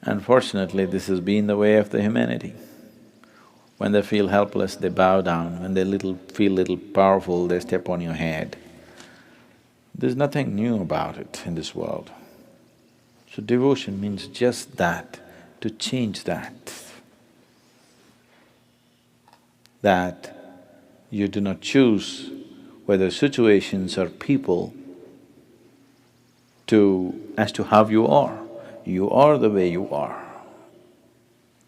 Unfortunately, this has been the way of the humanity. When they feel helpless, they bow down. When they feel little powerful, they step on your head. There's nothing new about it in this world. So devotion means just that, to change that. That you do not choose whether situations or people as to how you are. You are the way you are.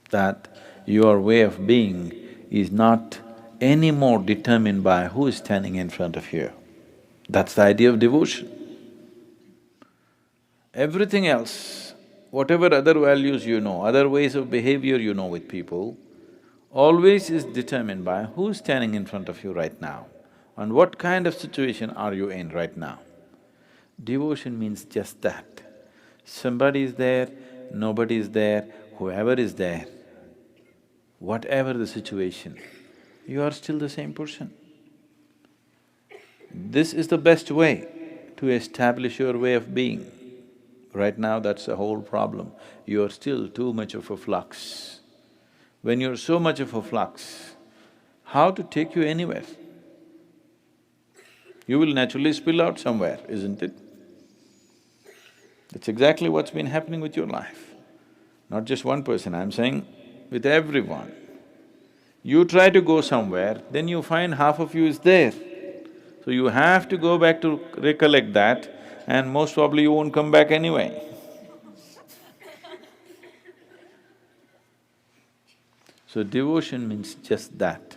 That your way of being is not any more determined by who is standing in front of you. That's the idea of devotion. Everything else, whatever other values you know, other ways of behavior you know with people, always is determined by who's standing in front of you right now and what kind of situation are you in right now. Devotion means just that. Somebody is there, nobody is there, whoever is there, whatever the situation, you are still the same person. This is the best way to establish your way of being. Right now, that's the whole problem. You are still too much of a flux. When you're so much of a flux, how to take you anywhere? You will naturally spill out somewhere, isn't it? That's exactly what's been happening with your life. Not just one person, I'm saying with everyone. You try to go somewhere, then you find half of you is there. So you have to go back to recollect that, and most probably you won't come back anyway. So devotion means just that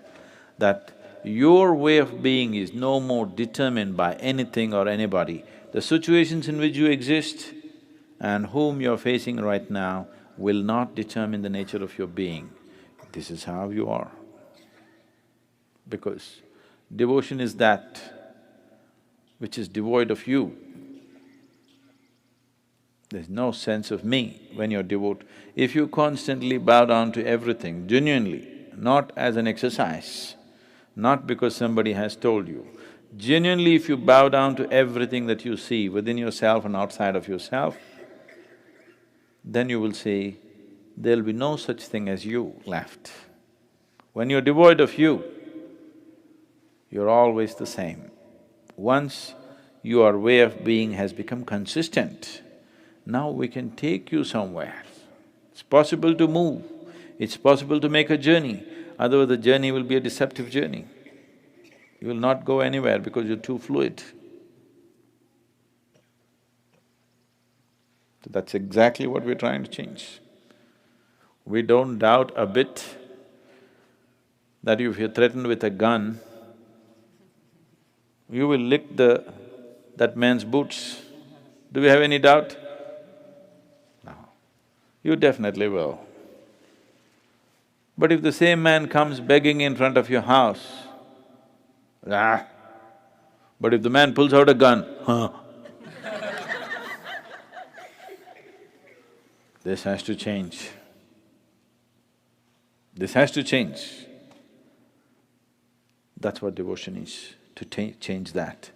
your way of being is no more determined by anything or anybody. The situations in which you exist and whom you're facing right now will not determine the nature of your being. This is how you are. Because devotion is that which is devoid of you. There's no sense of me when you're devout. If you constantly bow down to everything, genuinely, not as an exercise, not because somebody has told you, genuinely if you bow down to everything that you see within yourself and outside of yourself, then you will see there'll be no such thing as you left. When you're devoid of you, you're always the same. Once your way of being has become consistent, now we can take you somewhere. It's possible to move, it's possible to make a journey, otherwise the journey will be a deceptive journey. You will not go anywhere because you're too fluid. So that's exactly what we're trying to change. We don't doubt a bit that if you're threatened with a gun, you will lick that man's boots. Do we have any doubt? No. You definitely will. But if the same man comes begging in front of your house, but if the man pulls out a gun, this has to change. This has to change. That's what devotion is, to change that.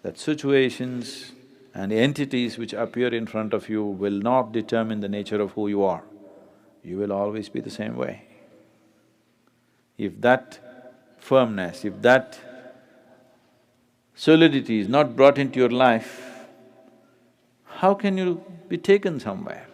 That situations and entities which appear in front of you will not determine the nature of who you are. You will always be the same way. If that firmness, if that solidity is not brought into your life, how can you be taken somewhere?